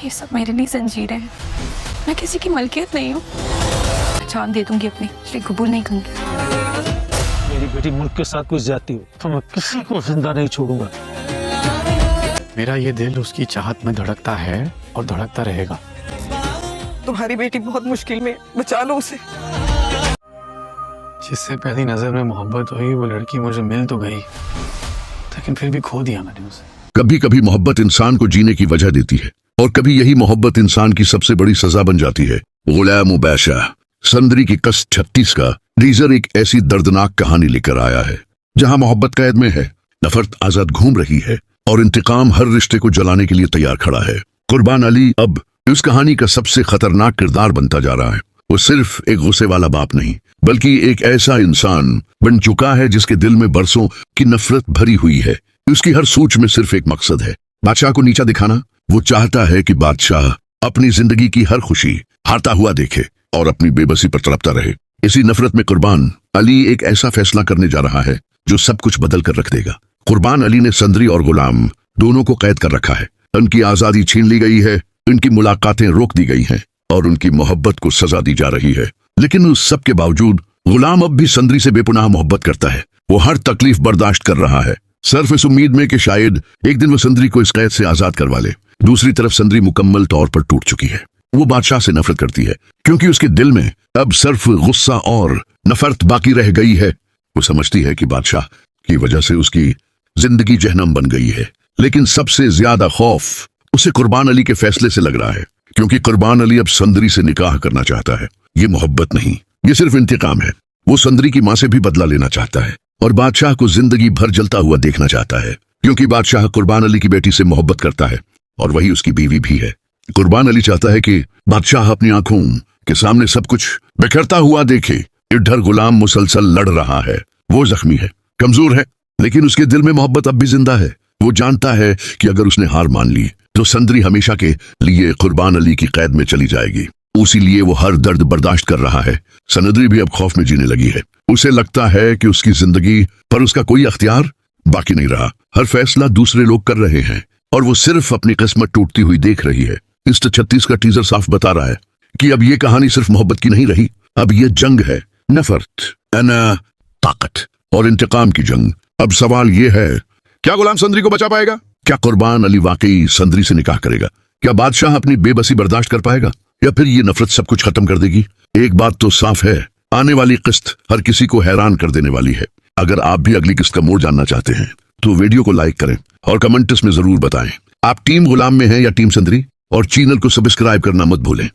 ये सब मेरे लिए जंजीरें हैं। मैं किसी की मलकियत नहीं हूँ। जान दे दूंगी अपनी, लेकिन कबूल नहीं करूंगी। मेरी बेटी मुल्क के साथ कुछ जाती हो तो मैं किसी को जिंदा नहीं छोड़ूंगा। मेरा ये दिल उसकी चाहत में धड़कता है और धड़कता रहेगा। तुम्हारी बेटी बहुत मुश्किल में, बचा लो उसे। जिससे पहली नजर में मोहब्बत हुई वो लड़की मुझे मिल तो गई, लेकिन फिर भी खो दिया मैंने उसे। कभी कभी मोहब्बत इंसान को जीने की वजह देती है और कभी यही मोहब्बत इंसान की सबसे बड़ी सजा बन जाती है। गुलाम मुबाशा संदरी की कस 36 का टीजर एक ऐसी दर्दनाक कहानी लेकर आया है जहां मोहब्बत कैद में है, नफरत आजाद घूम रही है और इंतकाम हर रिश्ते को जलाने के लिए तैयार खड़ा है। कुर्बान अली अब इस कहानी का सबसे खतरनाक किरदार बनता जा रहा है। वो सिर्फ एक गुस्से वाला बाप नहीं, बल्कि एक ऐसा इंसान बन चुका है जिसके दिल में बरसों की नफरत भरी हुई है। उसकी हर सोच में सिर्फ एक मकसद है, बादशाह को नीचा दिखाना। वो चाहता है कि बादशाह अपनी जिंदगी की हर खुशी हारता हुआ देखे और अपनी बेबसी पर तड़पता रहे। इसी नफरत में कुर्बान अली एक ऐसा फैसला करने जा रहा है जो सब कुछ बदल कर रख देगा। कुर्बान अली ने संदरी और गुलाम दोनों को कैद कर रखा है। उनकी आजादी छीन ली गई है, उनकी मुलाकातें रोक दी गई हैं और उनकी मोहब्बत को सजा दी जा रही है। लेकिन उस सब के बावजूद गुलाम अब भी संदरी से बेपनाह मोहब्बत करता है। वो हर तकलीफ बर्दाश्त कर रहा है, सिर्फ इस उम्मीद में कि शायद एक दिन वो संदरी को इस कैद से आजाद करवा ले। दूसरी तरफ संदरी मुकम्मल तौर पर टूट चुकी है। वो बादशाह से नफरत करती है क्योंकि उसके दिल में अब सिर्फ गुस्सा और नफरत बाकी रह गई है। वो समझती है कि बादशाह की वजह से उसकी जिंदगी जहन्नम बन गई है। लेकिन सबसे ज्यादा खौफ उसे कुर्बान अली के फैसले से लग रहा है, क्योंकि कुर्बान अली अब संदरी से निकाह करना चाहता है। ये मोहब्बत नहीं, ये सिर्फ इंतकाम है। वो संदरी की मां से भी बदला लेना चाहता है और बादशाह को जिंदगी भर जलता हुआ देखना चाहता है, क्योंकि बादशाह कुर्बान अली की बेटी से मोहब्बत करता है और वही उसकी बीवी भी है। कुर्बान अली चाहता है कि बादशाह अपनी आंखों के सामने सब कुछ बिखरता हुआ देखे। इधर गुलाम मुसलसल लड़ रहा है, वो जख्मी है, कमजोर है, लेकिन उसके दिल में मोहब्बत अब भी जिंदा है। वो जानता है कि अगर उसने हार मान ली तो संदरी हमेशा के लिए कुर्बान अली की कैद में चली जाएगी। उसी लिए वो हर दर्द बर्दाश्त कर रहा है। संदरी भी अब खौफ में जीने लगी है। उसे लगता है कि उसकी जिंदगी पर उसका कोई अख्तियार बाकी नहीं रहा। हर फैसला दूसरे लोग कर रहे हैं और वो सिर्फ अपनी किस्मत टूटती हुई देख रही है। इस 36 का टीजर साफ बता रहा है कि अब ये कहानी सिर्फ मोहब्बत की नहीं रही, अब ये जंग है, नफरत, ताकत और इंतकाम की जंग। अब सवाल ये है, क्या गुलाम संदरी को बचा पाएगा? क्या कुर्बान अली वाकई संदरी से निकाह करेगा? क्या बादशाह अपनी बेबसी बर्दाश्त कर पाएगा, या फिर ये नफरत सब कुछ खत्म कर देगी? एक बात तो साफ है, आने वाली किस्त हर किसी को हैरान कर देने वाली है। अगर आप भी अगली किस्त का मोड़ जानना चाहते हैं तो वीडियो को लाइक करें और कमेंट्स में जरूर बताएं आप टीम गुलाम में हैं या टीम संदरी, और चैनल को सब्सक्राइब करना मत भूलें।